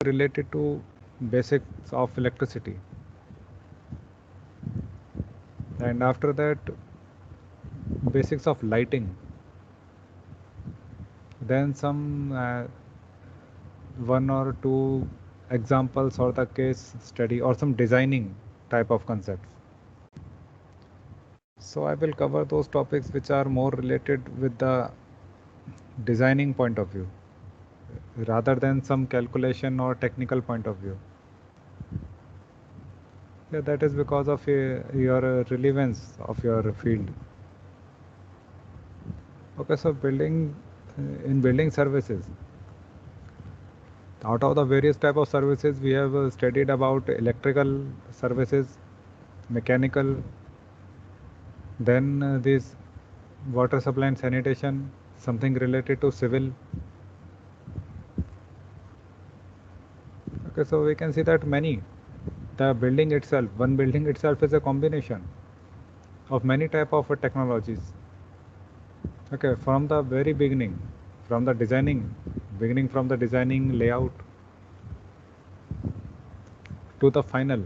related to basics of electricity, and after that basics of lighting, then some one or two examples or the case study or some designing type of concepts. So I will cover those topics which are more related with the designing point of view rather than some calculation or technical point of view. Yeah, that is because of your relevance of your field. Okay, so in building services, out of the various type of services we have studied about electrical services, mechanical, then this water supply and sanitation, something related to civil. Okay, so we can see that the building itself, one building itself is a combination of many type of technologies. Okay, from the very beginning, from the designing, beginning from the designing layout to the final,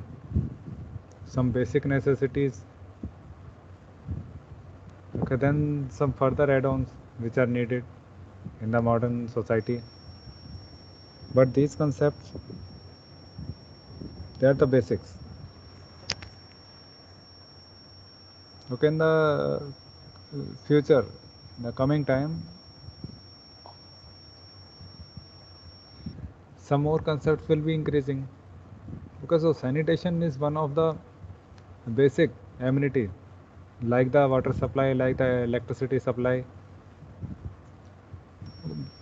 some basic necessities. Okay, then some further add-ons which are needed in the modern society. But these concepts, they are the basics. Okay, in the future, in the coming time, some more concepts will be increasing because of sanitation is one of the basic amenity, like the water supply, like the electricity supply.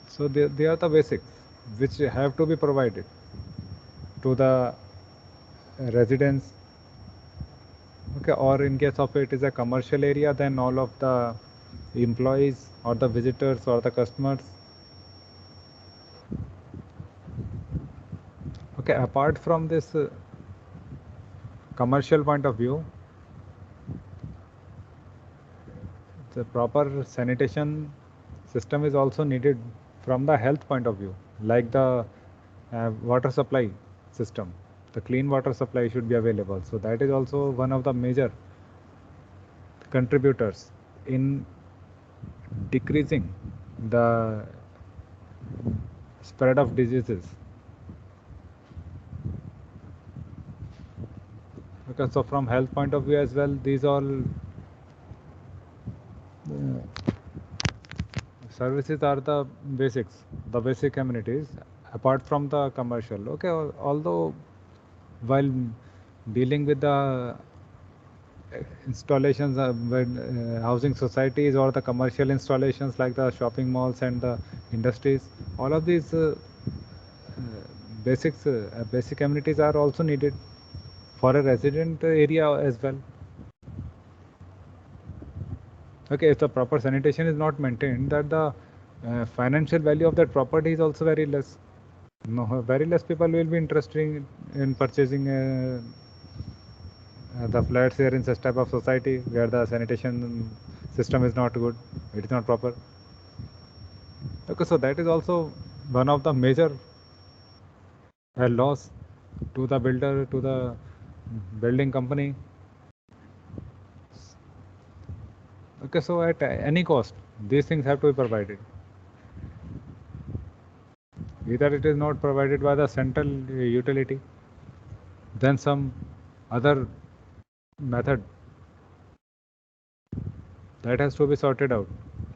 So they are the basics which have to be provided to the residents. Okay, or in case of it is a commercial area, then all of the employees or the visitors or the customers. Okay, apart from this commercial point of view, the proper sanitation system is also needed from the health point of view, like the water supply system. The clean water supply should be available. So that is also one of the major contributors in decreasing the spread of diseases. Okay, so from health point of view as well, these all services are the basics, the basic amenities apart from the commercial. Okay, although while dealing with the installations when housing societies or the commercial installations like the shopping malls and the industries, all of these basic amenities are also needed for a resident area as well. Okay, if the proper sanitation is not maintained, that the financial value of that property is also very less. No, very less people will be interested in purchasing the flats here in such type of society where the sanitation system is not good, it is not proper. Okay, so that is also one of the major loss to the builder, to the building company. Okay, so at any cost, these things have to be provided. Either it is not provided by the central utility, then some other method that has to be sorted out.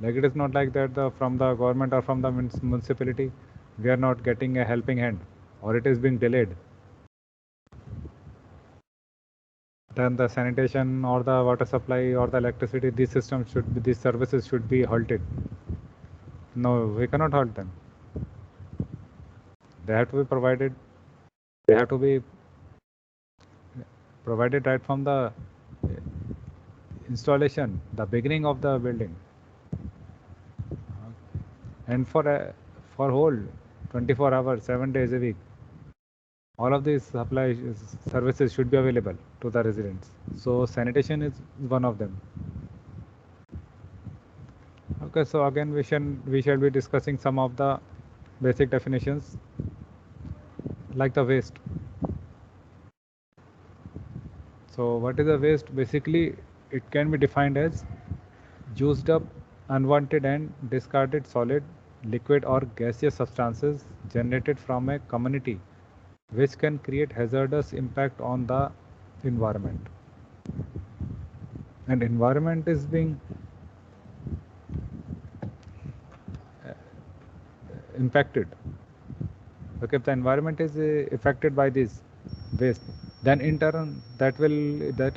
Like it is not like that from the government or from the municipality, we are not getting a helping hand or it is being delayed. Then the sanitation or the water supply or the electricity, these services should be halted. No, we cannot halt them. They have to be provided. They have to be provided right from the installation, the beginning of the building, and for whole 24 hours, 7 days a week. All of these services should be available to the residents. So sanitation is one of them. Okay, so again we shall be discussing some of the basic definitions like the waste. So what is the waste? Basically, it can be defined as used up, unwanted and discarded solid, liquid or gaseous substances generated from a community which can create hazardous impact on the environment. And environment is being impacted. Okay, if the environment is affected by this waste, then in turn that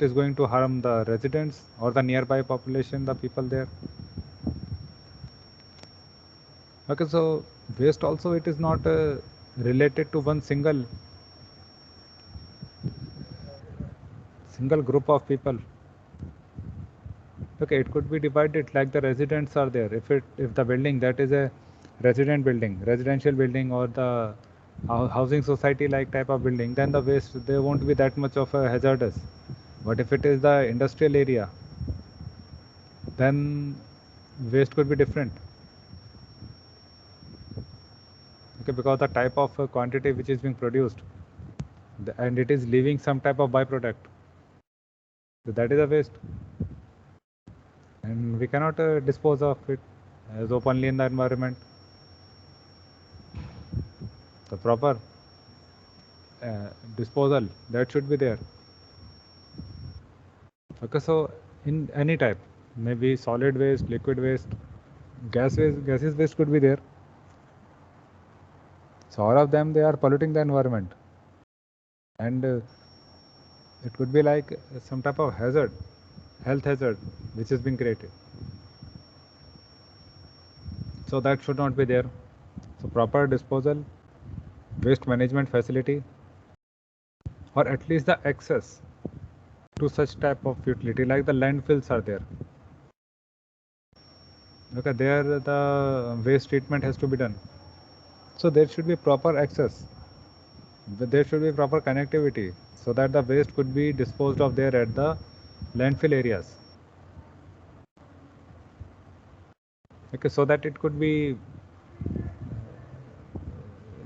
is going to harm the residents or the nearby population, the people there. Okay, so waste also, it is not related to one single group of people. Okay, it could be divided like the residents are there. If the building that is a residential building, or the housing society like type of building, then the waste, they won't be that much of a hazardous. But if it is the industrial area, then waste could be different. Okay, because the type of quantity which is being produced, and it is leaving some type of byproduct, so that is a waste, and we cannot dispose of it as openly in the environment. The proper disposal, that should be there. Okay, so in any type, maybe solid waste, liquid waste, gaseous waste could be there. So all of them, they are polluting the environment, and it could be like some type of hazard, health hazard, which is being created. So that should not be there. So proper disposal, waste management facility, or at least the access to such type of utility, like the landfills are there. Okay, there the waste treatment has to be done. So there should be proper access. There should be proper connectivity so that the waste could be disposed of there at the landfill areas. Okay, so that it could be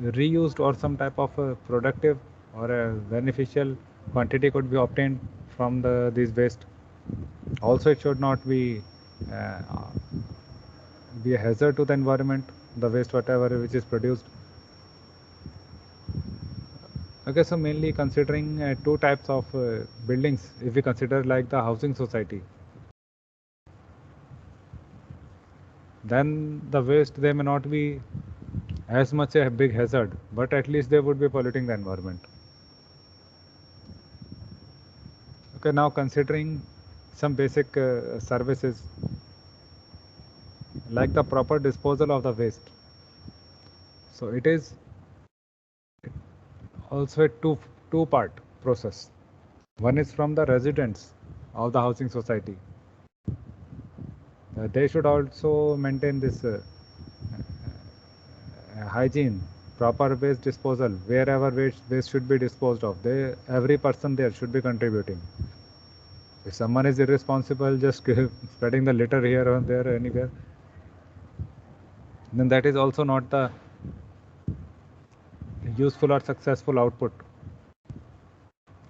reused, or some type of a productive or a beneficial quantity could be obtained from these waste. Also, it should not be a hazard to the environment, the waste whatever which is produced. Okay, so mainly considering two types of buildings, if we consider like the housing society, then the waste, they may not be as much a big hazard, but at least they would be polluting the environment. Okay, now considering some basic services like the proper disposal of the waste. So it is also a two-part process. One is from the residents of the housing society. They should also maintain this hygiene, proper waste disposal, wherever waste should be disposed of. Every person there should be contributing. If someone is irresponsible, just spreading the litter here or there, anywhere, then that is also not the useful or successful output,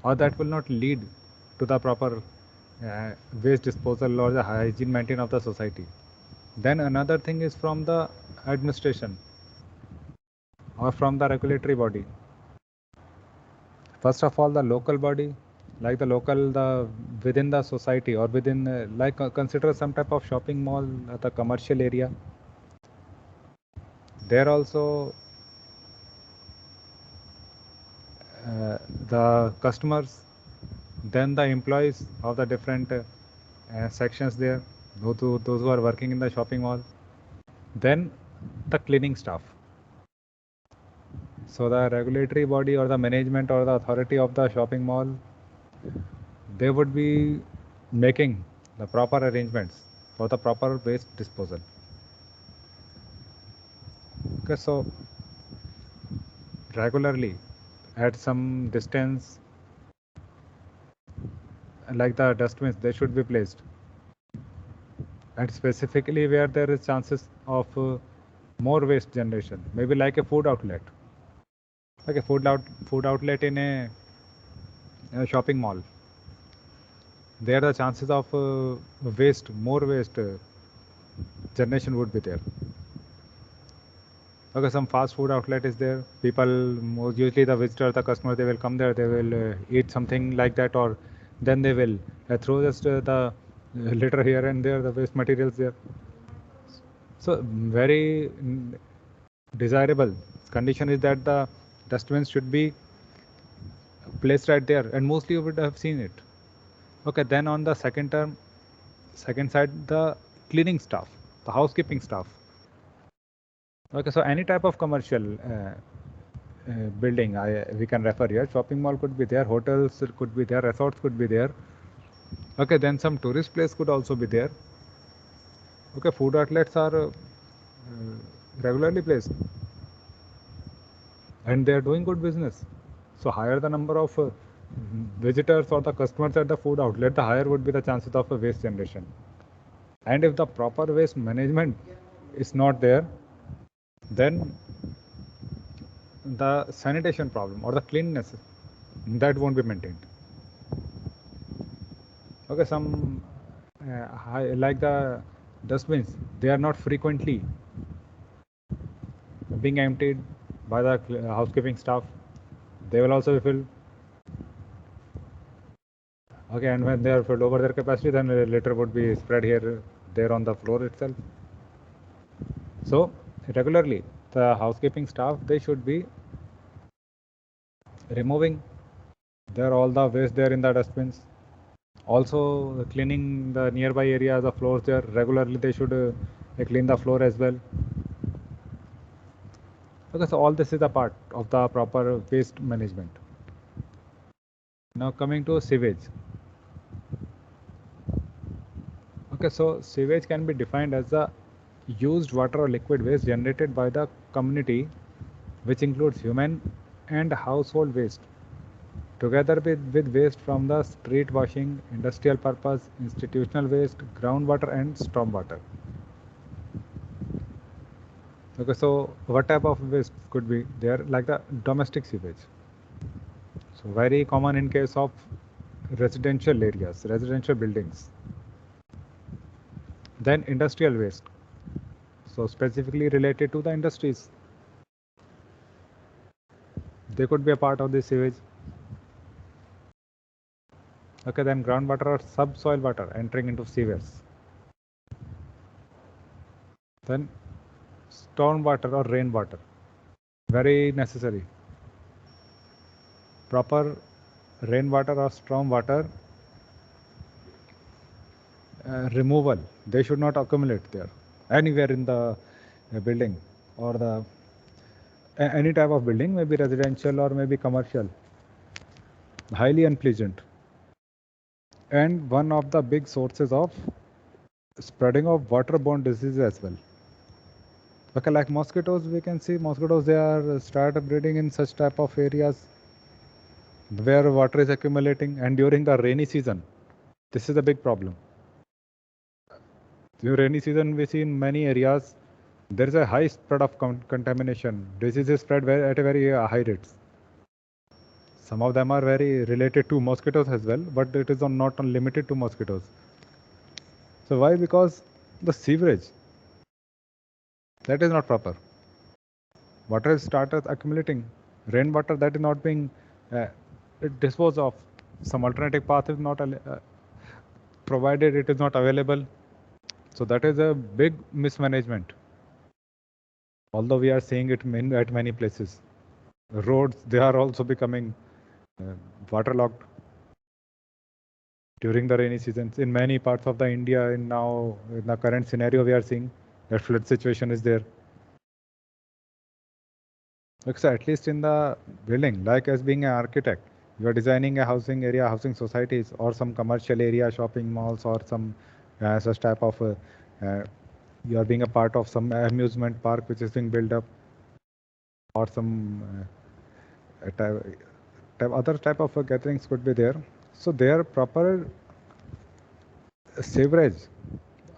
or that will not lead to the proper waste disposal or the hygiene maintain of the society. Then another thing is from the administration or from the regulatory body. First of all, the local body, like the within the society, or within consider some type of shopping mall, the commercial area. There also the customers, then the employees of the different sections there, those who are working in the shopping mall, then the cleaning staff. So the regulatory body or the management or the authority of the shopping mall, they would be making the proper arrangements for the proper waste disposal. Okay, so regularly at some distance, like the dustbins, they should be placed, and specifically where there is chances of more waste generation, maybe like a food outlet. Okay, food outlet in a shopping mall. There the chances of more waste generation would be there. Okay, some fast food outlet is there. People, usually the visitor, the customer, they will come there, they will eat something like that, or then they will throw just the litter here and there, the waste materials there. So very desirable condition is that the dustbins should be placed right there, and mostly you would have seen it. Okay, then on the second side, the cleaning staff, the housekeeping staff. Okay, so any type of commercial building we can refer here. Shopping mall could be there, hotels could be there, resorts could be there. Okay, then some tourist place could also be there. Okay, food outlets are regularly placed and they are doing good business. So higher the number of visitors or the customers at the food outlet, the higher would be the chances of a waste generation. And if the proper waste management is not there, then the sanitation problem or the cleanliness, that won't be maintained. Okay, some like the dustbins, they are not frequently being emptied by the housekeeping staff. They will also be filled. Okay, and when they are filled over their capacity, then litter would be spread here, there on the floor itself. So regularly, the housekeeping staff, they should be removing there all the waste there in the dustbins. Also cleaning the nearby areas, the floors there regularly. They should clean the floor as well. Okay, so all this is a part of the proper waste management. Now coming to sewage. Okay, so sewage can be defined as the used water or liquid waste generated by the community, which includes human and household waste, together with waste from the street washing, industrial purpose, institutional waste, groundwater and stormwater. Okay, so what type of waste could be there? Like the domestic sewage. So very common in case of residential areas, residential buildings. Then industrial waste. So specifically related to the industries. They could be a part of the sewage. Okay, then groundwater or subsoil water entering into sewers. Then stormwater or rainwater. Very necessary. Proper rainwater or stormwater removal. They should not accumulate there anywhere in the building or the any type of building, maybe residential or maybe commercial. Highly unpleasant. And one of the big sources of spreading of waterborne diseases as well. Okay, like mosquitoes, we can see mosquitoes, they are start breeding in such type of areas where water is accumulating, and during the rainy season, this is a big problem. During rainy season, we see in many areas there is a high spread of contamination. Diseases spread at a very high rates. Some of them are very related to mosquitoes as well, but it is not limited to mosquitoes. So why? Because the sewerage, that is not proper. Water started accumulating. Rainwater that is not being disposed of. Some alternative path is not provided. It is not available. So that is a big mismanagement. Although we are seeing it at many places, roads, they are also becoming waterlogged during the rainy seasons in many parts of the India. In the current scenario, we are seeing that flood situation is there. So at least in the building, like as being an architect, you are designing a housing area, housing societies, or some commercial area, shopping malls, or some such type of you are being a part of some amusement park which is being built up, or some other type of gatherings could be there. So their proper sewerage,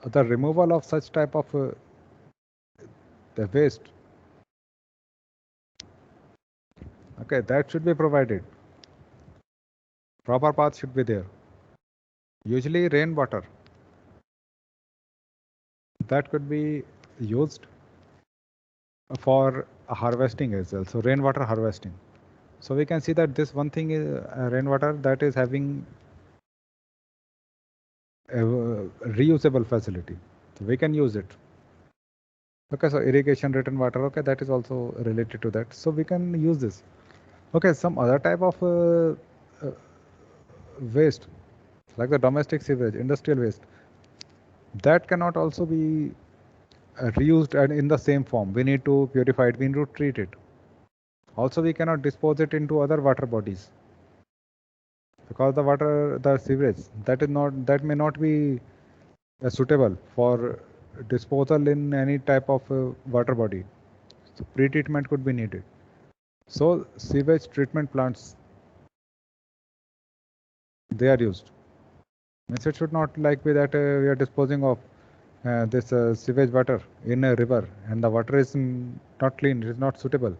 the removal of such type of the waste, Okay, that should be provided. Proper path should be there. Usually rainwater, that could be used for harvesting as well. So rainwater harvesting. So we can see that this one thing is rainwater that is having a reusable facility. So we can use it. Okay, so irrigation written water, okay, that is also related to that. So we can use this. Okay, some other type of uh, waste, like the domestic sewage, industrial waste, that cannot also be reused and in the same form. We need to purify it, we need to treat it. Also, we cannot dispose it into other water bodies because the water, the sewage, that may not be suitable for disposal in any type of water body. So pre-treatment could be needed. So sewage treatment plants, they are used. Means it should not like be that we are disposing of this sewage water in a river and the water is not clean, it is not suitable.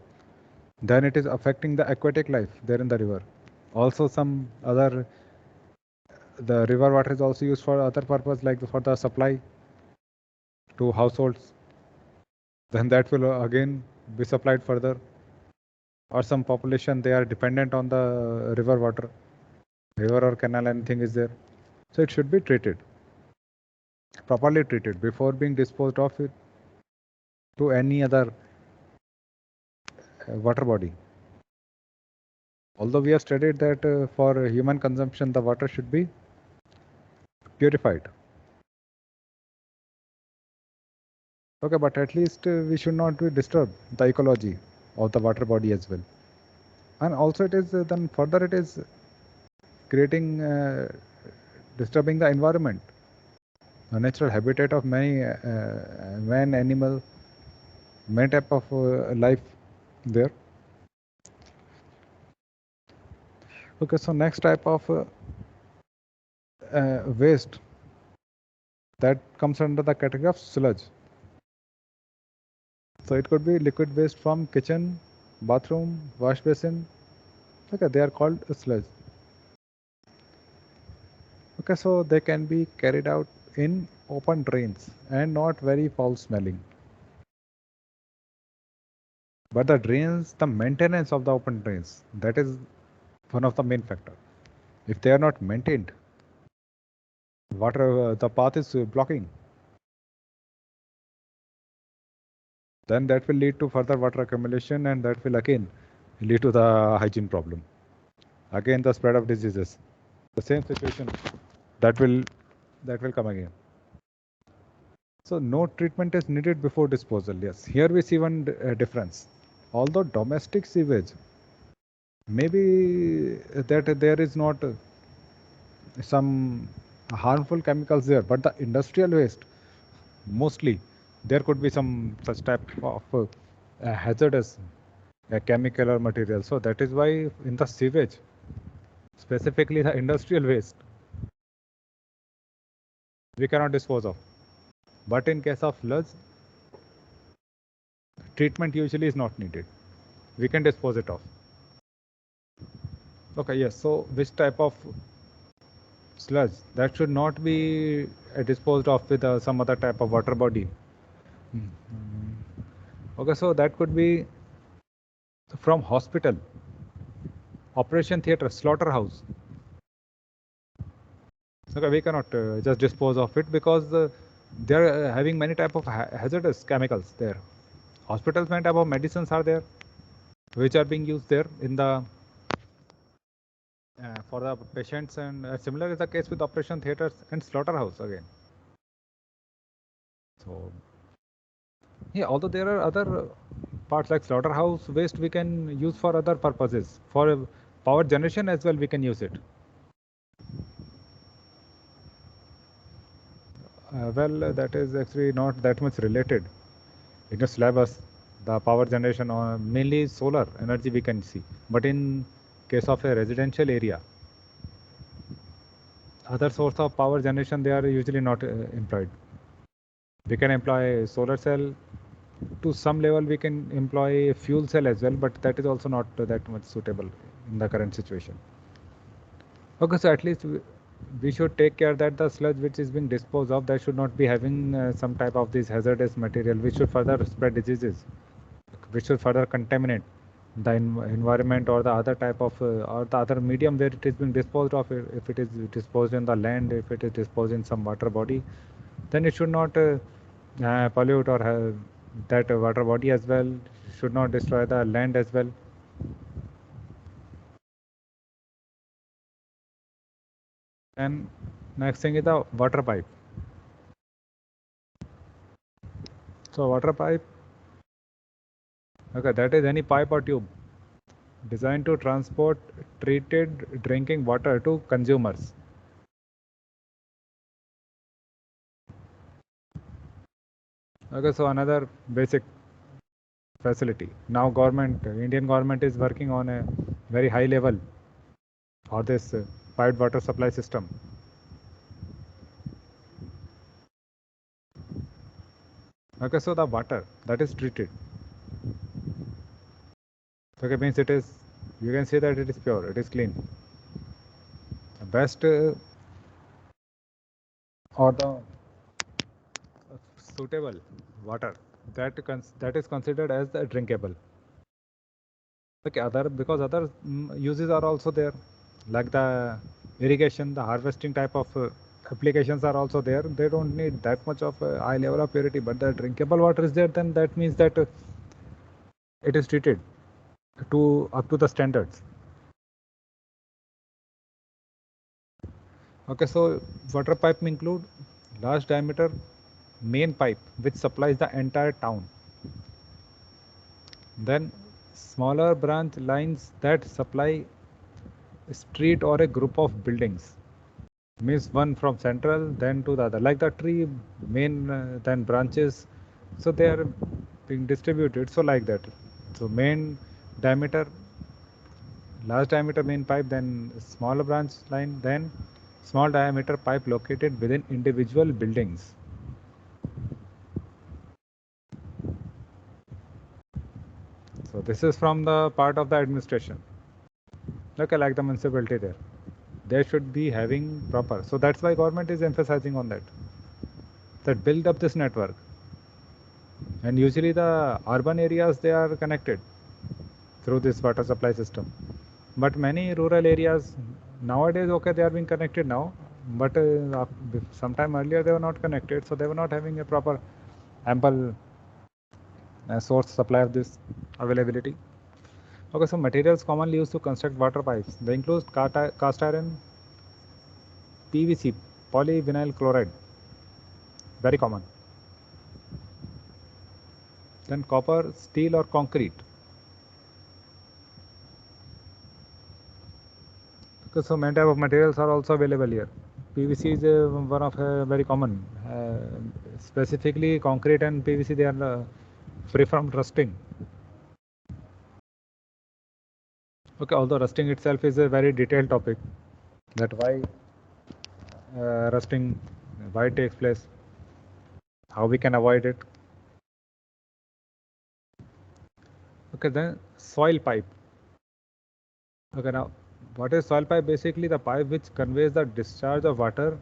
Then it is affecting the aquatic life there in the river. Also some other, the river water is also used for other purpose like for the supply to households. Then that will again be supplied further. Or some population, they are dependent on the river water. River or canal, anything is there. So it should be treated, properly treated before being disposed of it to any other water body. Although we have studied that for human consumption, the water should be purified. Okay, but at least we should not disturb the ecology of the water body as well. And also it is then further it is creating, disturbing the environment, the natural habitat of many man, animal, many type of life there. Okay, so next type of waste that comes under the category of sludge. So it could be liquid waste from kitchen, bathroom, wash basin. Okay, they are called sludge. Okay, so they can be carried out in open drains and not very foul smelling. But the drains, the maintenance of the open drains, that is one of the main factor. If they are not maintained, water, the path is blocking. Then that will lead to further water accumulation and that will again lead to the hygiene problem. Again, the spread of diseases. The same situation that will come again. So no treatment is needed before disposal. Yes, here we see one difference. Although domestic sewage, maybe that there is not some harmful chemicals there, but the industrial waste, mostly there could be some such type of hazardous chemical or material. So that is why in the sewage, specifically the industrial waste, we cannot dispose of. But in case of sludge, treatment usually is not needed. We can dispose it off. Okay, yes. So which type of sludge that should not be disposed of with some other type of water body? Okay, so that could be from hospital, operation theater, slaughterhouse. Okay, we cannot just dispose of it because they are having many type of hazardous chemicals there. Hospitals, many type of medicines are there, which are being used there in the for the patients, and similar is the case with operation theaters and slaughterhouse again. So yeah, although there are other parts like slaughterhouse waste we can use for other purposes. For power generation as well we can use it. Well, that is actually not that much related. In a syllabus, the power generation mainly solar energy we can see. But in case of a residential area, other source of power generation, they are usually not employed. We can employ solar cell, To some level we can employ a fuel cell as well, but that is also not that much suitable in the current situation. Okay, so at least we should take care that the sludge which is being disposed of, that should not be having some type of this hazardous material which should further spread diseases, which should further contaminate the environment or the other type of or the other medium where it is being disposed of. If it is disposed in the land, if it is disposed in some water body, then it should not pollute or that water body as well, should not destroy the land as well. And next thing is the water pipe. So water pipe, okay, that is any pipe or tube designed to transport treated drinking water to consumers. Okay, so another basic facility. Now Indian government is working on a very high level for this piped water supply system. Okay, so the water that is treated. Okay, means it is, you can say that it is pure, it is clean. The best or the suitable water that is considered as the drinkable. Okay, because other uses are also there, like the irrigation, the harvesting type of applications are also there. They don't need that much of a high level of purity, but the drinkable water is there. Then that means that it is treated to up to the standards. Okay, so water pipe include large diameter main pipe which supplies the entire town. Then smaller branch lines that supply a street or a group of buildings. Means one from central then to the other, like the tree main then branches, so they are being distributed, so like that. So main diameter, large diameter main pipe, then smaller branch line, then small diameter pipe located within individual buildings. So this is from the part of the administration. Okay, like the municipality there, they should be having proper, so that's why government is emphasizing on that build up this network. And usually the urban areas, they are connected through this water supply system, but many rural areas nowadays, okay, they are being connected now, but sometime earlier they were not connected, so they were not having a proper ample source supply of this availability. Okay, so materials commonly used to construct water pipes, they include cast iron, PVC, polyvinyl chloride, very common. Then copper, steel or concrete. Okay, so many type of materials are also available here. PVC is one of very common. Specifically concrete and PVC, they are free from rusting. Okay, although rusting itself is a very detailed topic, that why rusting, why it takes place, how we can avoid it. Okay, then soil pipe. Okay, now what is soil pipe? Basically the pipe which conveys the discharge of water,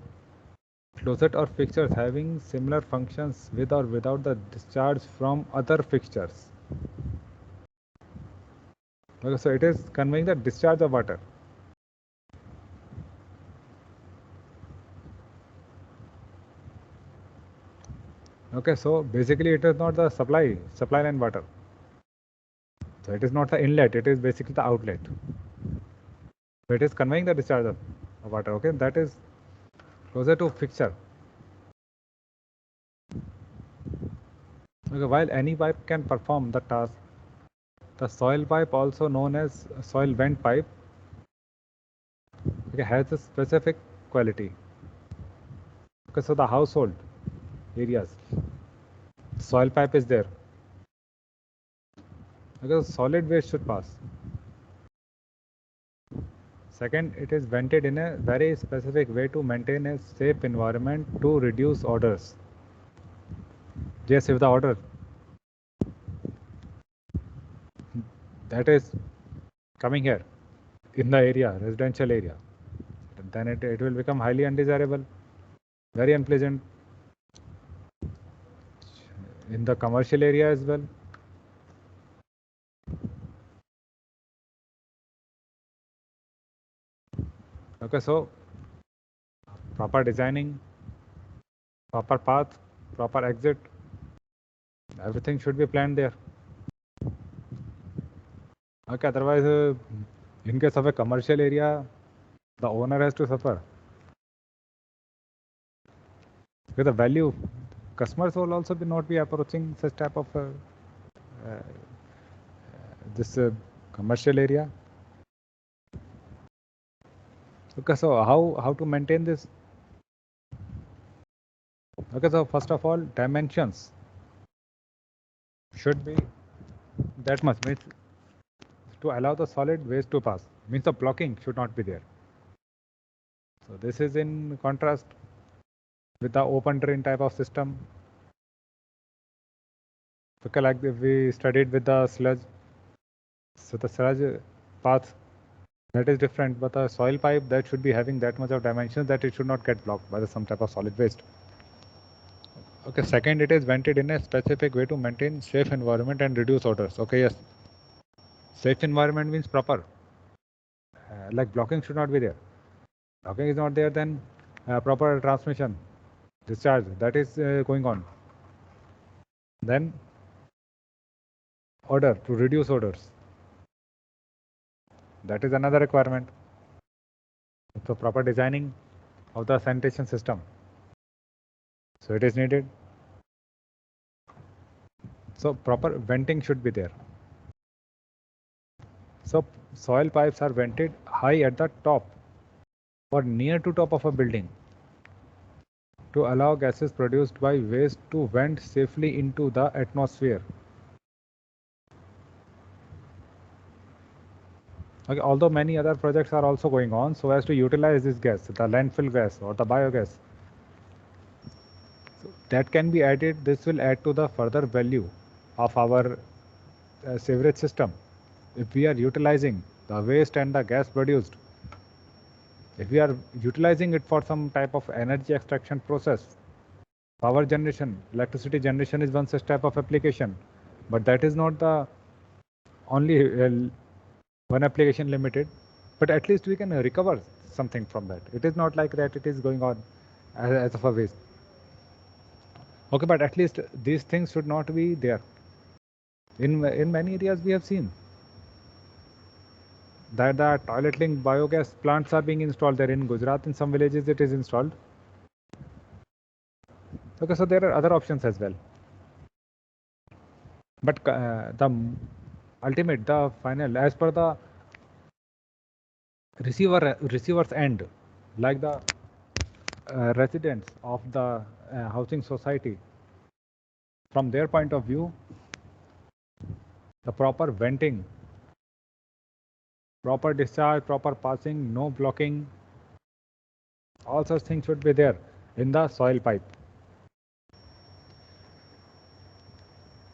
closet or fixtures having similar functions with or without the discharge from other fixtures. Okay, so it is conveying the discharge of water. Okay, so basically it is not the supply line water. So it is not the inlet, it is basically the outlet. So it is conveying the discharge of water. Okay, that is closer to fixture. Okay, while any pipe can perform the task, the soil pipe, also known as soil vent pipe, okay, has a specific quality. Okay, so the household areas, soil pipe is there. Okay, solid waste should pass. Second, it is vented in a very specific way to maintain a safe environment to reduce odors. Yes, if the odor that is coming here in the area, residential area, then it will become highly undesirable, very unpleasant in the commercial area as well. Okay, so proper designing, proper path, proper exit, everything should be planned there. Okay, otherwise, in case of a commercial area, the owner has to suffer. Because the value, customers will also not be approaching such type of this commercial area. Okay, so how to maintain this? Okay, so first of all, dimensions should be that much, means to allow the solid waste to pass, means the blocking should not be there. So this is in contrast with the open drain type of system. Okay, like we studied with the sludge. So the sludge path, that is different, but the soil pipe, that should be having that much of dimensions that it should not get blocked by some type of solid waste. Okay, second, it is vented in a specific way to maintain safe environment and reduce odors. Okay, yes. Safe environment means proper. Like blocking should not be there. Blocking is not there, then proper transmission, discharge, that is going on. Then odor, to reduce odors. That is another requirement. So proper designing of the sanitation system. So it is needed. So proper venting should be there. So soil pipes are vented high at the top or near to top of a building to allow gases produced by waste to vent safely into the atmosphere. Okay, although many other projects are also going on so as to utilize this gas, the landfill gas or the biogas. So that can be added. This will add to the further value of our sewerage system. If we are utilizing the waste and the gas produced, if we are utilizing it for some type of energy extraction process, power generation, electricity generation is one such type of application, but that is not the only one application limited, but at least we can recover something from that. It is not like that it is going on as of a waste. Okay, but at least these things should not be there. In many areas we have seen that the toilet link biogas plants are being installed there. In Gujarat, in some villages it is installed. Okay, so there are other options as well. But the ultimate, the final, as per the receiver's end, like the residents of the housing society, from their point of view, the proper venting, proper discharge, proper passing, no blocking, all such things should be there in the soil pipe.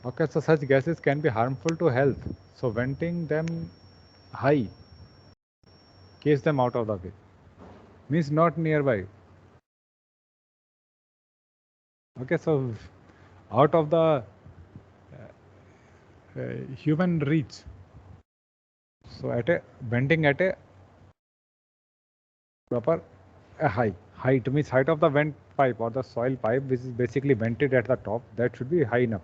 Okay, so such gases can be harmful to health. So venting them high keeps them out of the way. Means not nearby. Okay, so out of the human reach. So at a venting at a proper height means height of the vent pipe or the soil pipe, which is basically vented at the top, that should be high enough.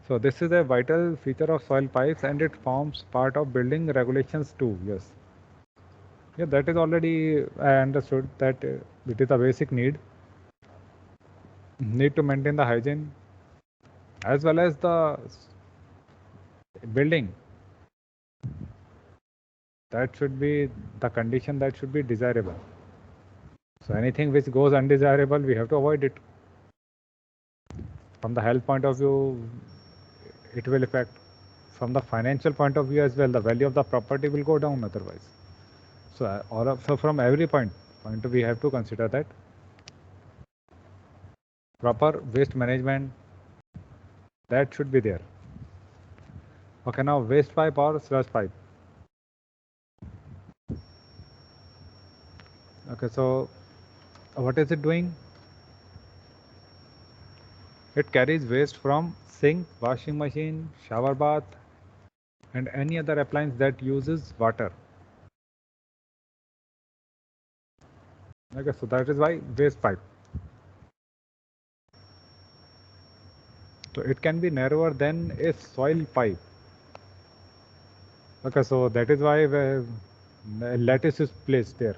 So this is a vital feature of soil pipes and it forms part of building regulations too. Yes. Yeah, that is already I understood that it is a basic need to maintain the hygiene as well as the building. That should be the condition, that should be desirable. So anything which goes undesirable, we have to avoid it. From the health point of view, it will affect. From the financial point of view as well, the value of the property will go down otherwise. So from every point we have to consider that proper waste management, that should be there. Okay, now waste pipe or sludge pipe. Okay, so what is it doing? It carries waste from sink, washing machine, shower bath, and any other appliance that uses water. Okay, so that is why waste pipe. So it can be narrower than a soil pipe. Okay, so that is why lattice is placed there.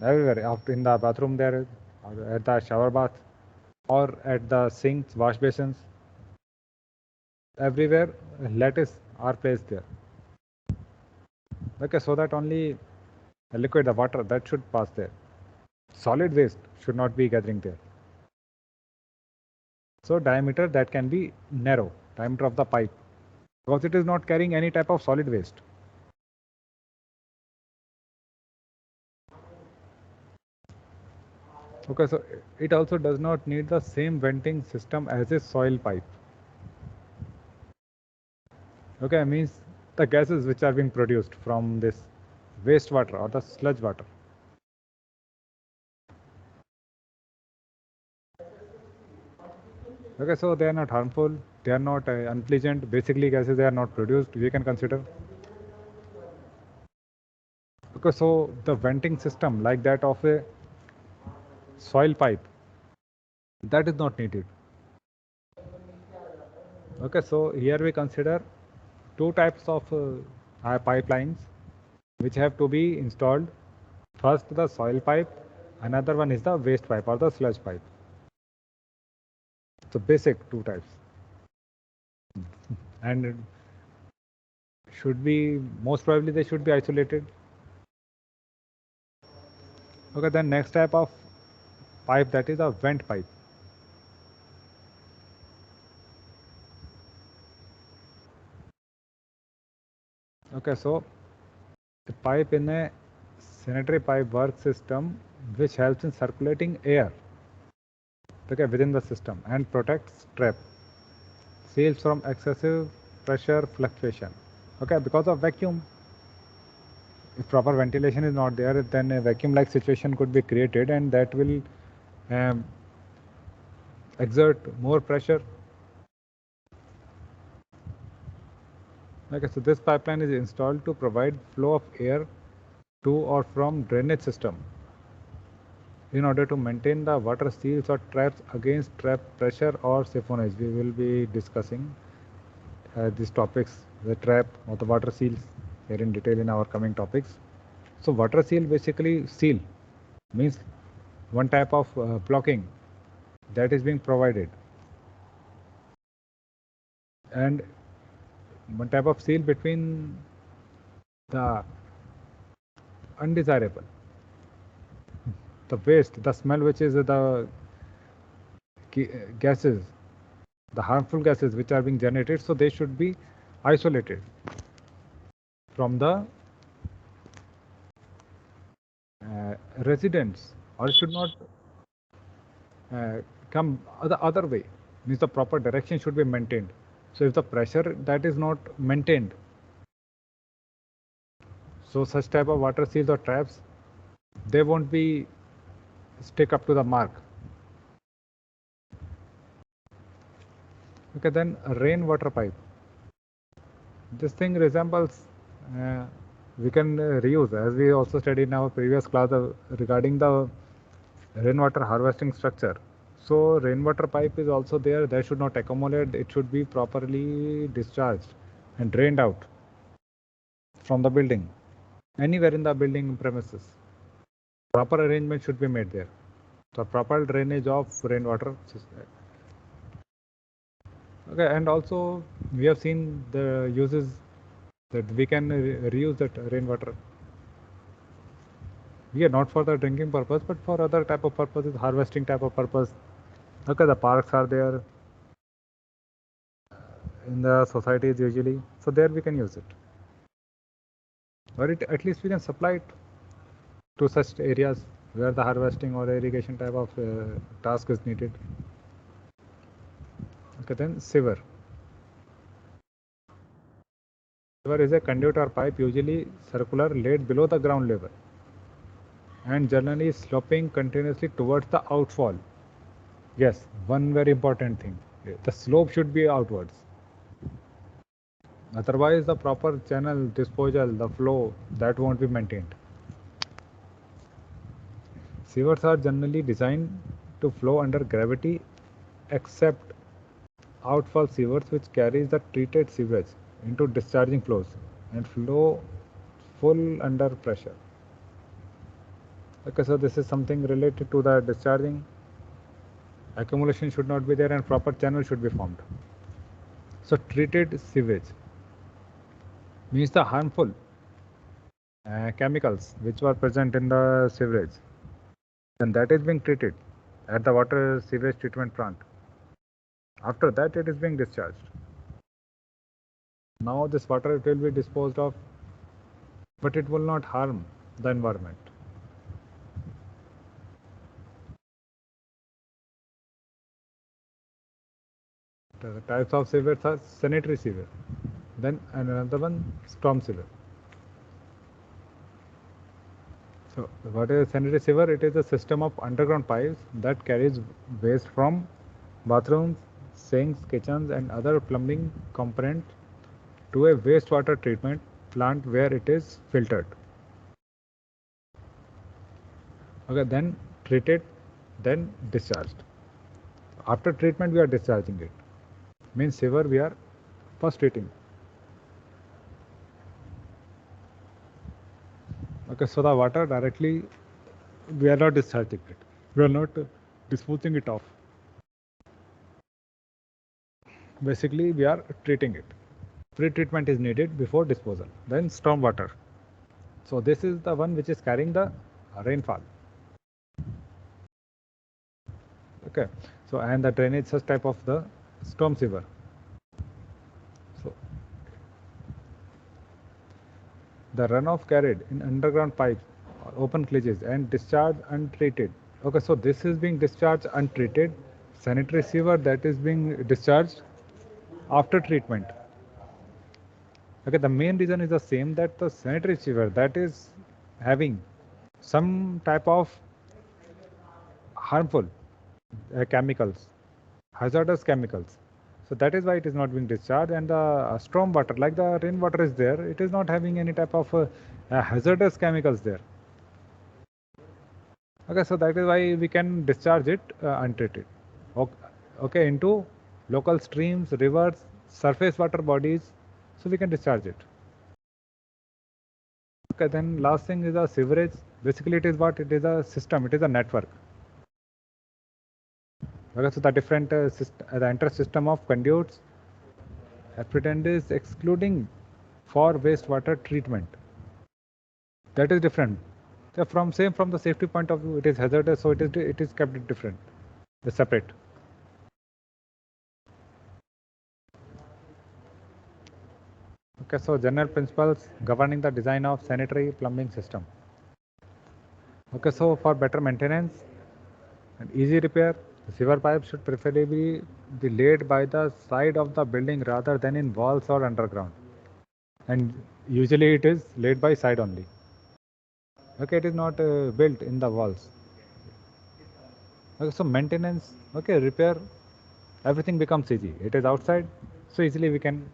Everywhere, after in the bathroom there, or at the shower bath, or at the sinks, wash basins. Everywhere, lattice are placed there. Okay, so that only liquid, the water, that should pass there. Solid waste should not be gathering there. So diameter that can be narrow, diameter of the pipe, because it is not carrying any type of solid waste. Okay, so it also does not need the same venting system as a soil pipe. Okay, means the gases which are being produced from this wastewater or the sludge water. Okay, so they are not harmful, they are not unpleasant. Basically, gases they are not produced. We can consider. Okay, so the venting system like that of a soil pipe, that is not needed. Okay, so here we consider two types of pipelines which have to be installed. First, the soil pipe, another one is the waste pipe or the sludge pipe. So basic two types. And should be, most probably they should be isolated. Okay, then next type of pipe, that is a vent pipe. Okay, so the pipe in a sanitary pipe work system which helps in circulating air, okay, within the system and protects trap seals from excessive pressure fluctuation. Okay, because of vacuum, if proper ventilation is not there, then a vacuum like situation could be created and that will um, exert more pressure. Okay, so this pipeline is installed to provide flow of air to or from drainage system in order to maintain the water seals or traps against trap pressure or siphonage. We will be discussing these topics, the trap or the water seals, here in detail in our coming topics. So water seal, basically seal means one type of blocking that is being provided, and one type of seal between the undesirable, the waste, the smell, which is the gases, the harmful gases which are being generated, so they should be isolated from the residents, or should not come the other way, means the proper direction should be maintained. So if the pressure that is not maintained, so such type of water seals or traps, they won't be stick up to the mark. Okay, then a rainwater pipe. This thing resembles, uh, we can reuse, as we also studied in our previous class regarding the rainwater harvesting structure. So rainwater pipe is also there. That should not accumulate. It should be properly discharged and drained out from the building, anywhere in the building premises. Proper arrangement should be made there. So proper drainage of rainwater. Okay, and also we have seen the uses that we can reuse that rainwater. Yeah, not for the drinking purpose, but for other type of purposes, harvesting type of purpose. Okay, the parks are there in the societies usually, so there we can use it. Or at least we can supply it to such areas where the harvesting or irrigation type of task is needed. Okay, then sewer. Sewer is a conduit or pipe, usually circular, laid below the ground level and generally sloping continuously towards the outfall. Yes, one very important thing. The slope should be outwards. Otherwise, the proper channel disposal, the flow, that won't be maintained. Sewers are generally designed to flow under gravity, except outfall sewers, which carries the treated sewage into discharging flows and flow full under pressure. Okay, so this is something related to the discharging. Accumulation should not be there and proper channel should be formed. So treated sewage means the harmful chemicals which were present in the sewage, and that is being treated at the water sewage treatment plant. After that, it is being discharged. Now this water will be disposed of, but it will not harm the environment. The types of sewers are sanitary sewer, then another one storm sewer. So what is a sanitary sewer? It is a system of underground pipes that carries waste from bathrooms, sinks, kitchens and other plumbing components to a wastewater treatment plant where it is filtered. Okay, then treated, then discharged. After treatment, we are discharging it. Means sewer we are first treating. Okay, so the water directly we are not discharging it. We are not disposing it off. Basically, we are treating it. Pre-treatment is needed before disposal. Then storm water. So this is the one which is carrying the rainfall. Okay, so and the drainage such type of the storm sewer. So the runoff carried in underground pipes or open cages and discharged untreated. Okay, so this is being discharged untreated. Sanitary sewer that is being discharged after treatment. Okay, the main reason is the same, that the sanitary sewer that is having some type of harmful chemicals, hazardous chemicals. So that is why it is not being discharged, and the storm water, like the rainwater is there, it is not having any type of hazardous chemicals there. Okay, so that is why we can discharge it untreated. Okay, into local streams, rivers, surface water bodies, so we can discharge it. Okay, then last thing is a sewerage. Basically, it is what? It is a system, it is a network. Okay, so the different the entire system of conduits, appendages excluding for wastewater treatment. That is different. So from the safety point of view, it is hazardous, so it is kept different, separate. Okay, so general principles governing the design of sanitary plumbing system. Okay, so for better maintenance and easy repair, the sewer pipe should preferably be laid by the side of the building rather than in walls or underground. And usually it is laid by side only. Okay, it is not built in the walls. Okay, so maintenance, okay, repair, everything becomes easy. It is outside, so easily we can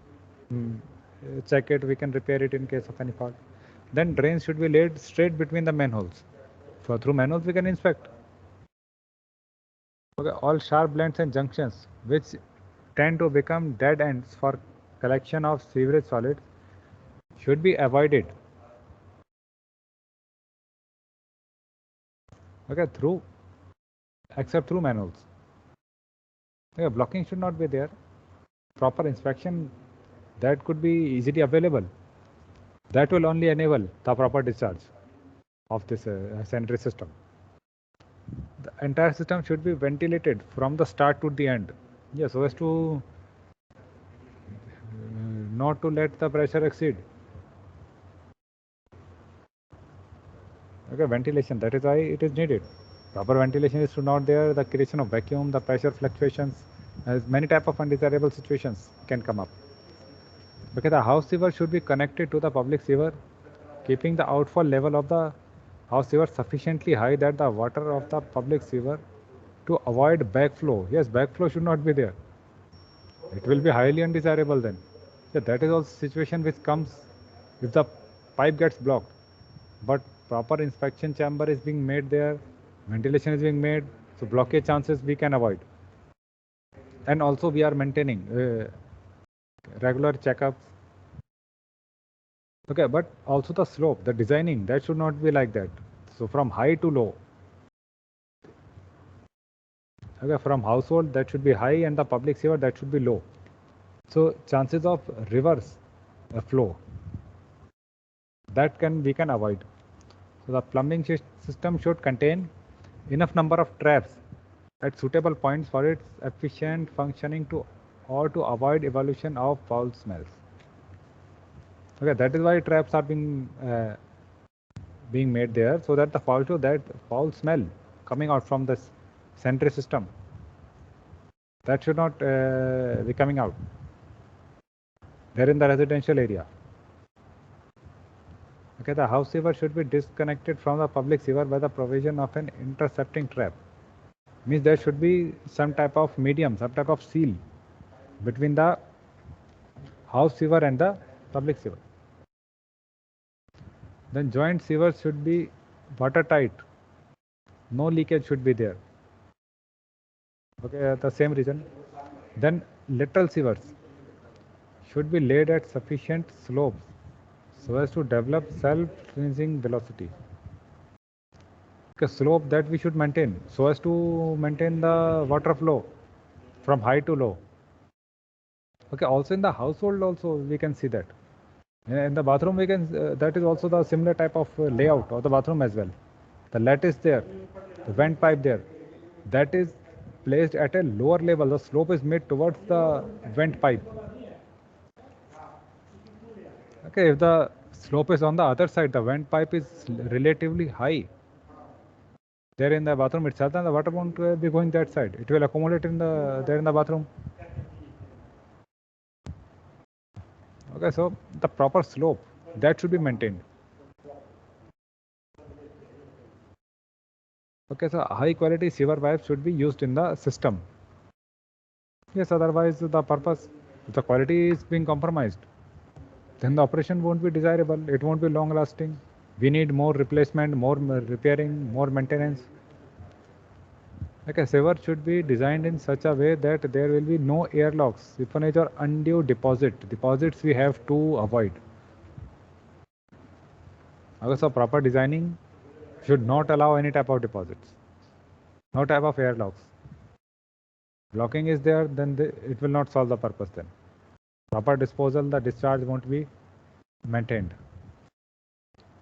check it, we can repair it in case of any fault. Then drains should be laid straight between the manholes. So through manholes we can inspect. Okay, all sharp blends and junctions which tend to become dead ends for collection of sewerage solids should be avoided. Okay, except through manholes. Okay, blocking should not be there. Proper inspection that could be easily available. That will only enable the proper discharge of this sanitary system. The entire system should be ventilated from the start to the end. Yes, so as to not to let the pressure exceed. Okay, ventilation, that is why it is needed. Proper ventilation is not there, the creation of vacuum, the pressure fluctuations, as many type of undesirable situations can come up. Okay, the house sewer should be connected to the public sewer, keeping the outfall level of the house sewer sufficiently high that the water of the public sewer to avoid backflow. Yes, backflow should not be there. It will be highly undesirable then. So that is also situation which comes if the pipe gets blocked. But proper inspection chamber is being made there, ventilation is being made, so blockage chances we can avoid. And also we are maintaining regular checkups. Okay, but also the slope, the designing, that should not be like that. So from high to low. Okay, from household that should be high and the public sewer that should be low. So chances of reverse flow that we can avoid. So the plumbing system should contain enough number of traps at suitable points for its efficient functioning to avoid evolution of foul smells. Okay, that is why traps are being made there, so that the foul smell coming out from the sanitary system, that should not be coming out there in the residential area. Okay, the house sewer should be disconnected from the public sewer by the provision of an intercepting trap. Means there should be some type of medium, some type of seal between the house sewer and the public sewer. Then joint sewers should be watertight. No leakage should be there. Okay, the same reason. Then lateral sewers should be laid at sufficient slopes so as to develop self-cleansing velocity. Okay, slope that we should maintain so as to maintain the water flow from high to low. Okay, also in the household also we can see that. In the bathroom we can, that is also the similar type of layout of the bathroom as well. The lattice there, the vent pipe there, that is placed at a lower level. The slope is made towards the vent pipe. Okay, if the slope is on the other side, the vent pipe is relatively high there in the bathroom itself, then the water won't be going that side. It will accumulate in the bathroom. Okay, so the proper slope that should be maintained. Okay, so high quality sewer pipes should be used in the system. Yes, otherwise the purpose, if the quality is being compromised, then the operation won't be desirable. It won't be long lasting. We need more replacement, more repairing, more maintenance. Okay, sewer should be designed in such a way that there will be no airlocks, siphonage or undue deposits we have to avoid. Okay, so proper designing should not allow any type of deposits, no type of airlocks. Blocking is there, then it will not solve the purpose then. Proper disposal, the discharge won't be maintained.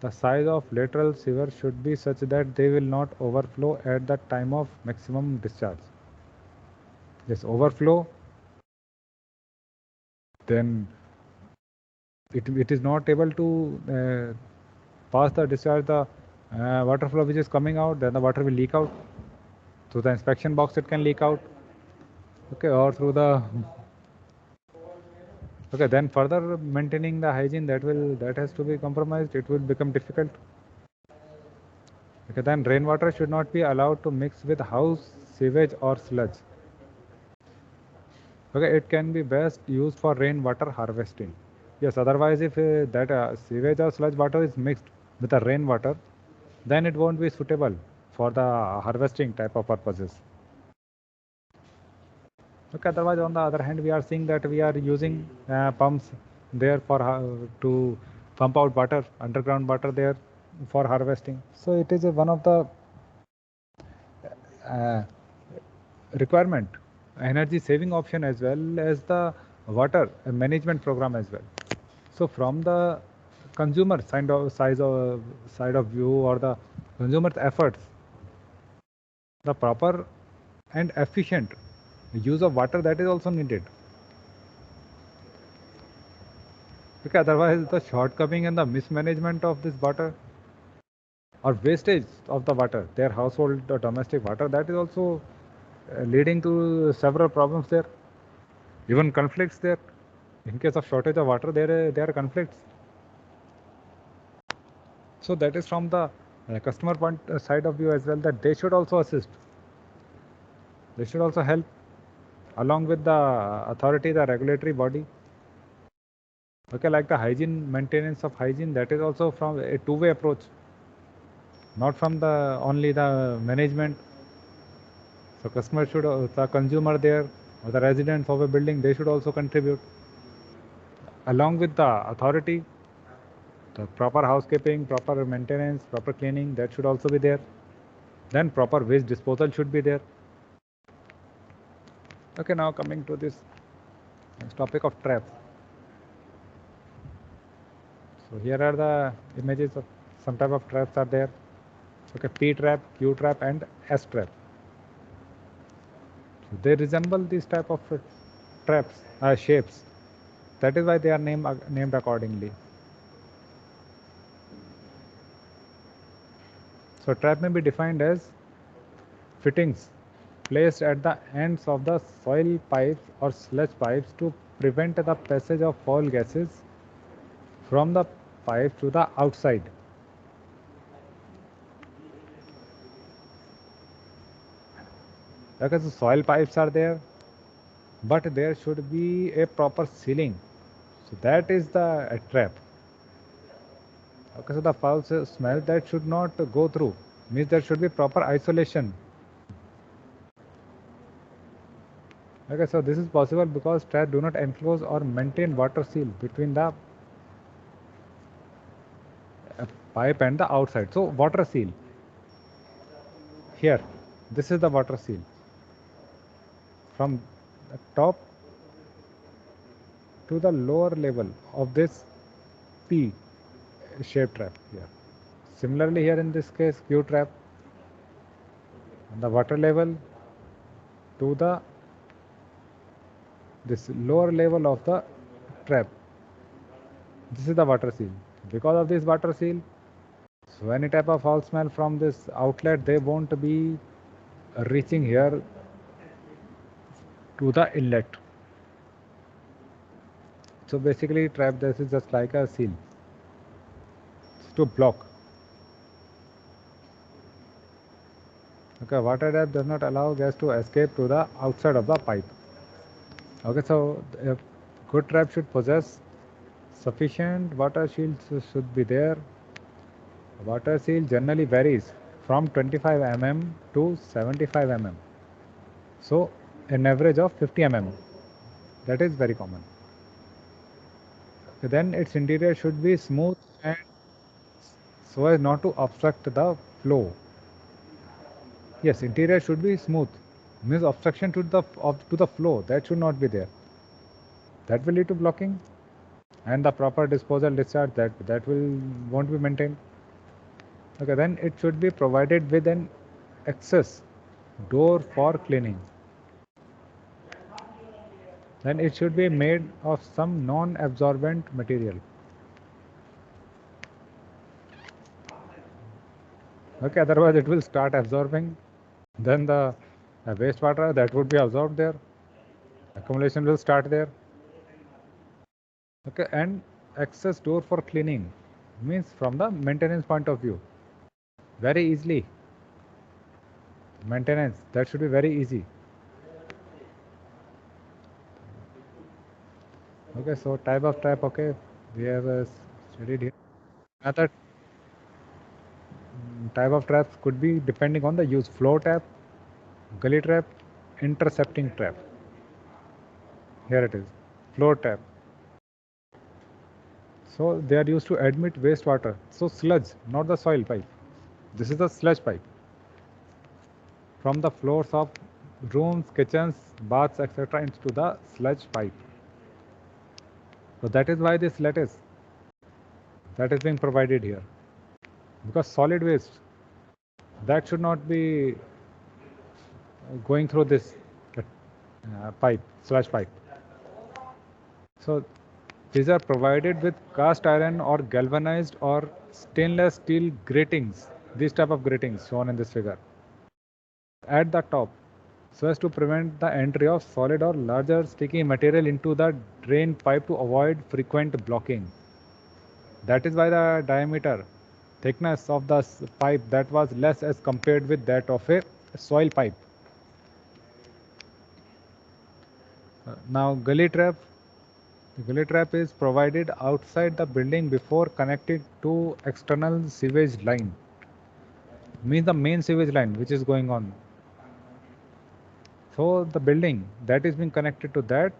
The size of lateral sewer should be such that they will not overflow at the time of maximum discharge. This overflow, then it is not able to pass the discharge, the water flow which is coming out, then the water will leak out. Through the inspection box it can leak out. Okay, or through the okay, then further maintaining the hygiene that has to be compromised. It will become difficult. Okay, then rainwater should not be allowed to mix with house sewage or sludge. Okay, it can be best used for rainwater harvesting. Yes, otherwise if that sewage or sludge water is mixed with the rainwater, then it won't be suitable for the harvesting type of purposes. Okay, otherwise on the other hand we are seeing that we are using pumps there for to pump out water, underground water there for harvesting. So it is one of the requirement, energy saving option as well as the water management program as well. So from the consumer side of view or the consumer's efforts, the proper and efficient use of water, that is also needed. Because otherwise the shortcoming and the mismanagement of this water or wastage of the water, their household or domestic water, that is also leading to several problems there, even conflicts there. In case of shortage of water, there are conflicts. So that is from the customer point side of view as well, that they should also assist. They should also help along with the authority, the regulatory body. Okay, like the hygiene, maintenance of hygiene, that is also from a two-way approach, not from the only the management. So customer should, the consumer there, or the residents of a building, they should also contribute along with the authority. The proper housekeeping, proper maintenance, proper cleaning, that should also be there. Then proper waste disposal should be there. Okay, now coming to this next topic of traps. So here are the images of some type of traps are there. Okay, P trap, Q trap, and S trap. So they resemble these type of traps, shapes. That is why they are named accordingly. So trap may be defined as fittings placed at the ends of the soil pipes or sludge pipes to prevent the passage of foul gases from the pipe to the outside. Okay, so soil pipes are there, but there should be a proper sealing. So that is the trap. Okay, so the foul smell that should not go through, means there should be proper isolation. Okay, so this is possible because traps do not enclose or maintain water seal between the pipe and the outside. So water seal. Here, this is the water seal. From the top to the lower level of this P shape trap here. Similarly, here in this case, Q trap, the water level to the this lower level of the trap. This is the water seal. Because of this water seal, so any type of foul smell from this outlet, they won't be reaching here to the inlet. So basically, trap this is just like a seal to block. Okay, water trap does not allow gas to escape to the outside of the pipe. Okay, so a good trap should possess sufficient water shields should be there. Water seal generally varies from 25 mm to 75 mm. So an average of 50 mm. That is very common. Then its interior should be smooth and so as not to obstruct the flow. Yes, interior should be smooth. Means obstruction to the flow, that should not be there. That will lead to blocking, and the proper disposal discharge that will won't be maintained. Okay, then it should be provided with an access door for cleaning. Then it should be made of some non-absorbent material. Okay, otherwise it will start absorbing. Then the wastewater that would be absorbed there. Accumulation will start there. Okay, and access door for cleaning means from the maintenance point of view. Very easily. Maintenance, that should be very easy. Okay, so type of trap, okay, we have studied here. Another type of traps could be depending on the use: flow trap, gully trap, intercepting trap. Here it is, flow trap. So they are used to admit wastewater. So sludge, not the soil pipe. This is the sludge pipe. From the floors of rooms, kitchens, baths, etc. into the sludge pipe. So that is why this lattice that is being provided here. Because solid waste, that should not be going through this pipe, sludge pipe. So these are provided with cast iron or galvanized or stainless steel gratings. These type of gratings shown in this figure. At the top, so as to prevent the entry of solid or larger sticky material into the drain pipe to avoid frequent blocking. That is why the diameter thickness of the pipe that was less as compared with that of a soil pipe. Now gully trap. The gully trap is provided outside the building before connecting to external sewage line. Means the main sewage line which is going on. So the building that is being connected to that,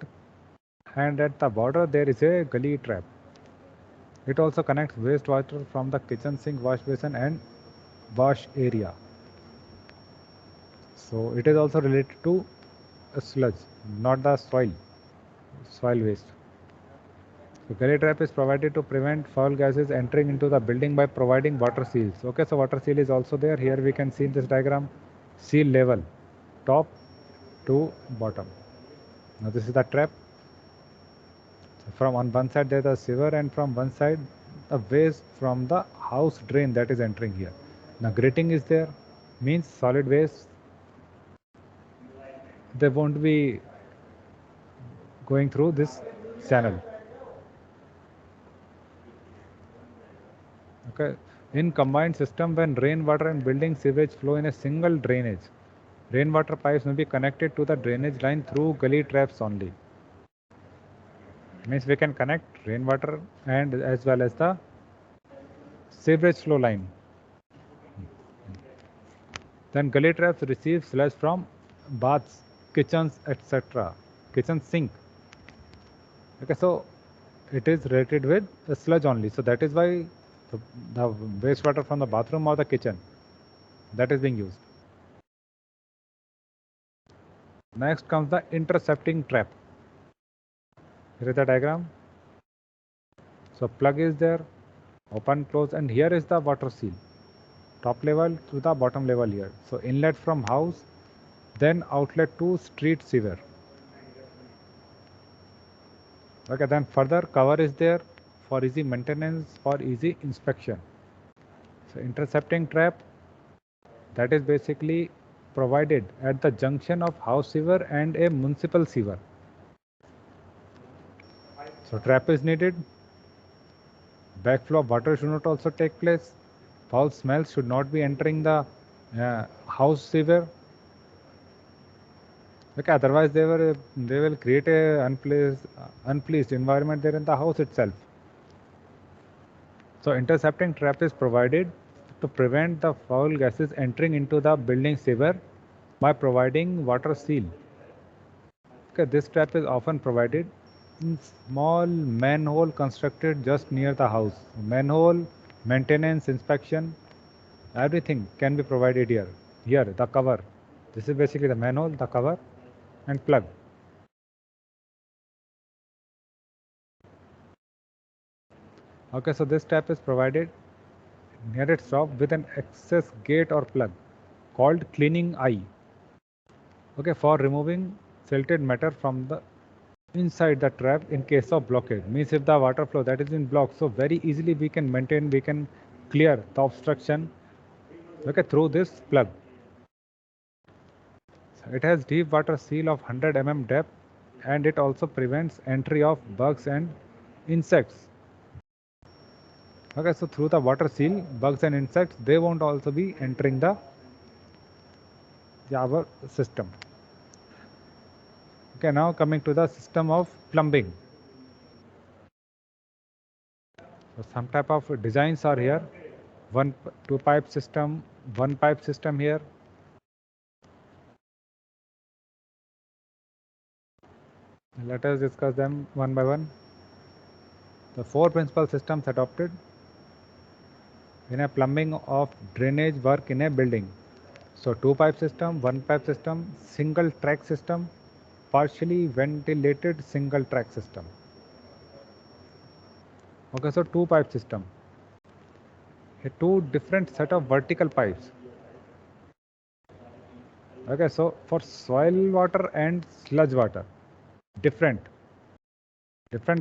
and at the border there is a gully trap. It also connects wastewater from the kitchen sink, wash basin and wash area. So it is also related to a sludge, not the soil waste. So gully trap is provided to prevent foul gases entering into the building by providing water seals. Okay, so water seal is also there. Here we can see in this diagram, seal level, top to bottom. Now this is the trap. From on one side there is a sewer, and from one side the waste from the house drain that is entering here. Now grating is there, means solid waste, they won't be going through this channel. Okay, in combined system, when rainwater and building sewage flow in a single drainage, rainwater pipes may be connected to the drainage line through gully traps only. Means we can connect rainwater and as well as the sewage flow line. Then gully traps receive sludge from baths, kitchens, etc. Kitchen sink. Okay, so it is rated with the sludge only. So that is why the wastewater from the bathroom or the kitchen that is being used. Next comes the intercepting trap. Here is the diagram. So plug is there, open, close, and here is the water seal. Top level to the bottom level here. So inlet from house, then outlet to street sewer. Okay, then further cover is there for easy maintenance, for easy inspection. So intercepting trap, that is basically provided at the junction of house sewer and a municipal sewer. So trap is needed. Backflow of water should not also take place. Foul smells should not be entering the house sewer. Okay, otherwise they will create a unpleased environment there in the house itself. So intercepting trap is provided to prevent the foul gases entering into the building sewer by providing water seal. Okay, this trap is often provided in small manhole constructed just near the house. Manhole, maintenance, inspection, everything can be provided here. Here, the cover. This is basically the manhole, the cover, and plug. Okay, so this trap is provided near its top with an access gate or plug called cleaning eye. Okay, for removing silted matter from the inside the trap in case of blockade. Means if the water flow that is in blocked, so very easily we can clear the obstruction, okay, through this plug. So it has deep water seal of 100 mm depth, and it also prevents entry of bugs and insects. Okay, so through the water seal, bugs and insects, they won't also be entering our system. Okay, now coming to the system of plumbing. So some type of designs are here. Two pipe system, one pipe system here. Let us discuss them one by one. The four principal systems adopted in a plumbing of drainage work in a building. So two pipe system, one pipe system, single track system, partially ventilated single track system. Okay, so two pipe system. Two different set of vertical pipes. Okay, so for soil water and sludge water, different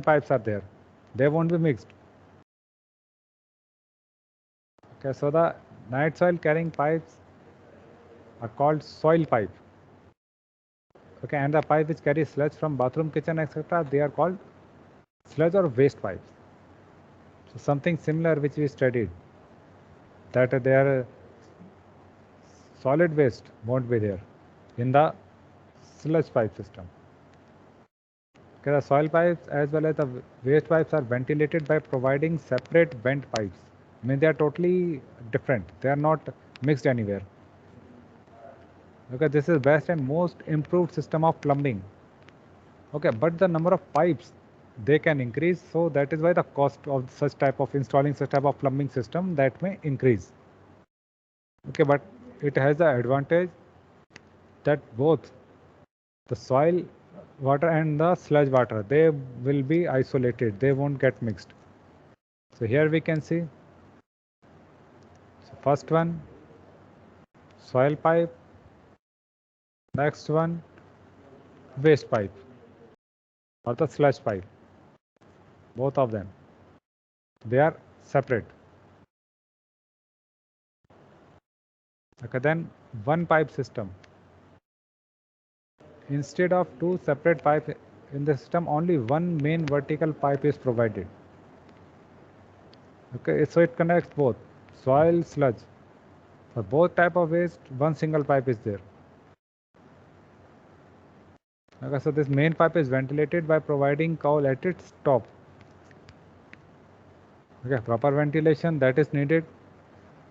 pipes are there. They won't be mixed. Okay, so the night soil carrying pipes are called soil pipe. Okay, and the pipe which carry sludge from bathroom, kitchen, etc., they are called sludge or waste pipes. So something similar which we studied, that their solid waste won't be there in the sludge pipe system. Okay, the soil pipes as well as the waste pipes are ventilated by providing separate vent pipes. I mean, they are totally different. They are not mixed anywhere. Okay, this is best and most improved system of plumbing. Okay, but the number of pipes they can increase, so that is why the cost of such type of installing such type of plumbing system that may increase. Okay, but it has the advantage that both the soil water and the sludge water, they will be isolated, they won't get mixed. So here we can see, so first one soil pipe, next one waste pipe or the sludge pipe, both of them, they are separate. Okay, then one pipe system, instead of two separate pipes in the system, only one main vertical pipe is provided. Okay, so it connects both soil, sludge. For both type of waste, one single pipe is there. Okay, so this main pipe is ventilated by providing cowl at its top. Okay, proper ventilation that is needed.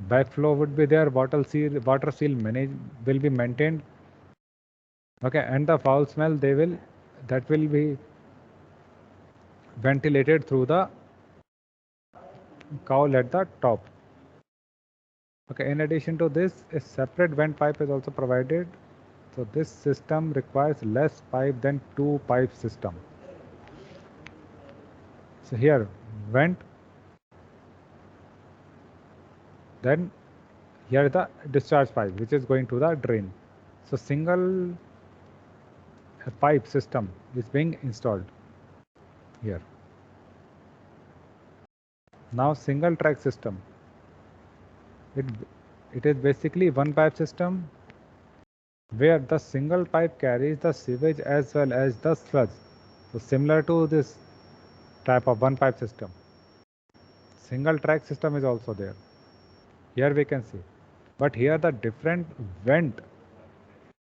Backflow would be there. Water seal will be maintained. Okay, and the foul smell that will be ventilated through the cowl at the top. Okay, in addition to this, a separate vent pipe is also provided. So this system requires less pipe than two pipe system. So here vent, then here the discharge pipe which is going to the drain. So single pipe system is being installed here. Now single track system. It is basically one pipe system where the single pipe carries the sewage as well as the sludge. So similar to this type of one pipe system. Single track system is also there. Here we can see. But here the different vent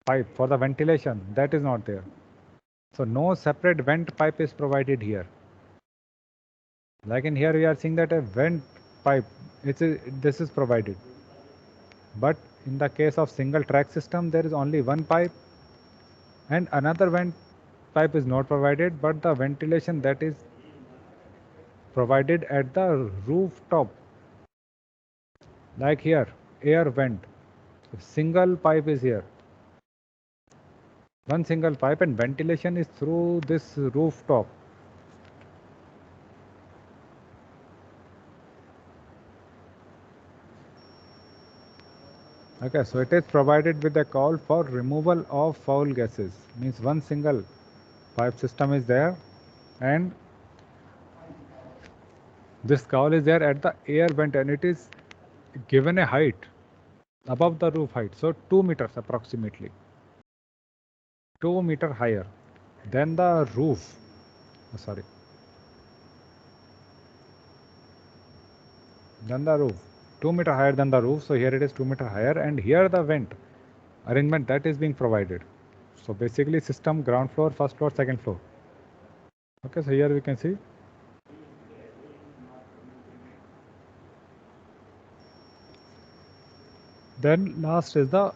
pipe for the ventilation, that is not there. So no separate vent pipe is provided here. Like in here we are seeing that a vent pipe, this is provided. But in the case of single track system, there is only one pipe and another vent pipe is not provided, but the ventilation that is provided at the rooftop. Like here, air vent, single pipe is here. One single pipe and ventilation is through this rooftop. Okay, so it is provided with a cowl for removal of foul gases. Means one single pipe system is there and this cowl is there at the air vent and it is given a height above the roof height. So 2 meters approximately. 2 meter higher than the roof. Sorry. Than the roof. 2 meter higher than the roof. So here it is 2 meter higher and here the vent arrangement that is being provided. So basically system ground floor, first floor, second floor. Okay, so here we can see. Then last is the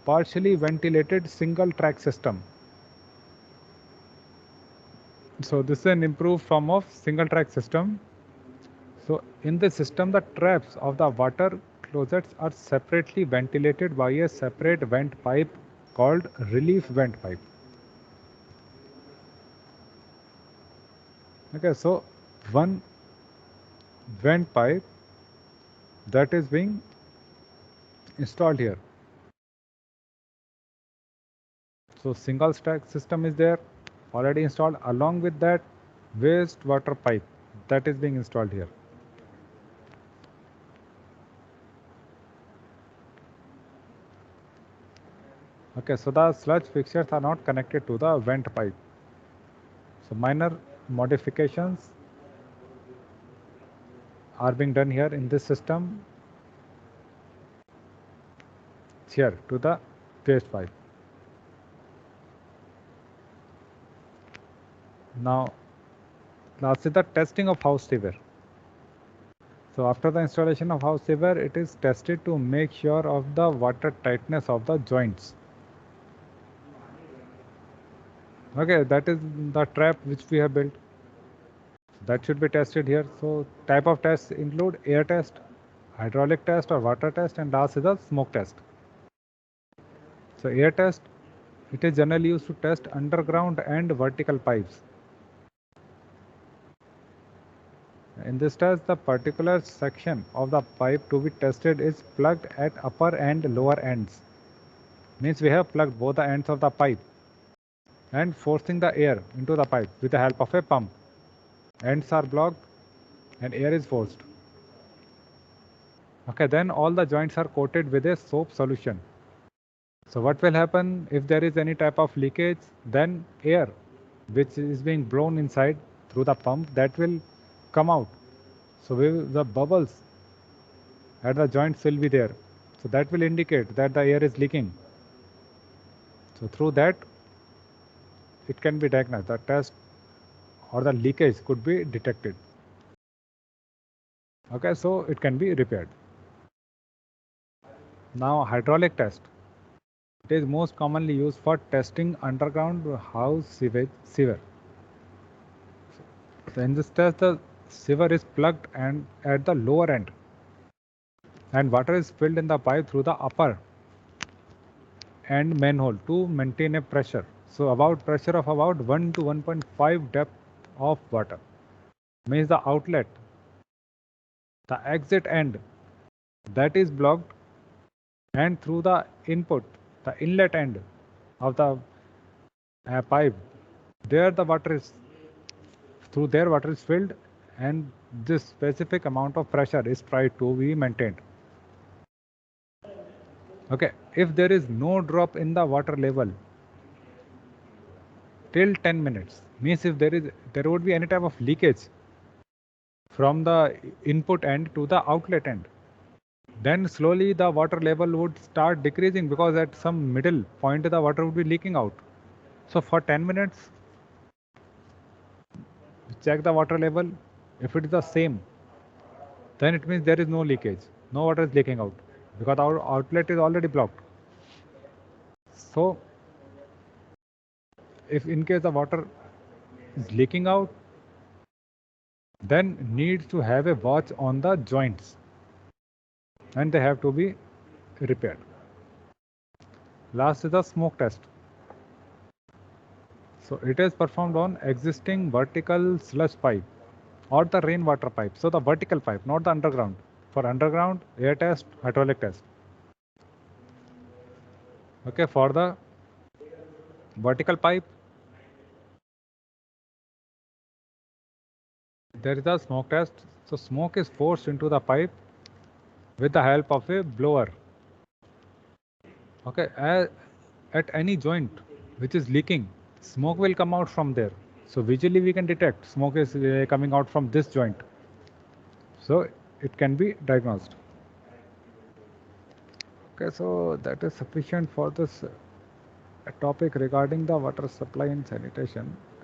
partially ventilated single track system. So this is an improved form of single track system. So in this system, the traps of the water closets are separately ventilated by a separate vent pipe called relief vent pipe. Okay, so one vent pipe that is being installed here. So single stack system is there already installed, along with that waste water pipe that is being installed here. Okay, so the sludge fixtures are not connected to the vent pipe. So minor modifications are being done here in this system here to the waste pipe. Now, last is the testing of house sewer. So after the installation of house sewer, it is tested to make sure of the water tightness of the joints. Okay, that is the trap which we have built. That should be tested here. So type of tests include air test, hydraulic test or water test, and last is the smoke test. So air test, it is generally used to test underground and vertical pipes. In this test, the particular section of the pipe to be tested is plugged at upper and lower ends. Means we have plugged both the ends of the pipe and forcing the air into the pipe with the help of a pump. Ends are blocked and air is forced. Okay, then all the joints are coated with a soap solution. So what will happen if there is any type of leakage? Then air which is being blown inside through the pump, that will come out. So the bubbles at the joints will be there. So that will indicate that the air is leaking. So through that it can be diagnosed. The test or the leakage could be detected. Okay, so it can be repaired. Now hydraulic test. It is most commonly used for testing underground house sewage sewer. So in this test, the sewer is plugged and at the lower end, and water is filled in the pipe through the upper end manhole to maintain a pressure. So about pressure of about 1 to 1.5 depth of water. Means the outlet, the exit end, that is blocked, and through the input, the inlet end of the pipe, there the water is through there water is filled, and this specific amount of pressure is tried to be maintained. Okay, if there is no drop in the water level till 10 minutes, means if there would be any type of leakage from the input end to the outlet end, then slowly the water level would start decreasing, because at some middle point the water would be leaking out. So for 10 minutes check the water level. If it is the same, then it means there is no leakage, no water is leaking out, because our outlet is already blocked. So if in case the water is leaking out, then needs to have a watch on the joints, and they have to be repaired. Last is the smoke test. So it is performed on existing vertical sludge pipe or the rainwater pipe. So the vertical pipe, not the underground. For underground, air test, hydraulic test. Okay, for the vertical pipe, there is a smoke test. So smoke is forced into the pipe with the help of a blower. Okay, at any joint which is leaking, smoke will come out from there. So visually we can detect smoke is coming out from this joint. So it can be diagnosed. Okay, so that is sufficient for this topic regarding the water supply and sanitation.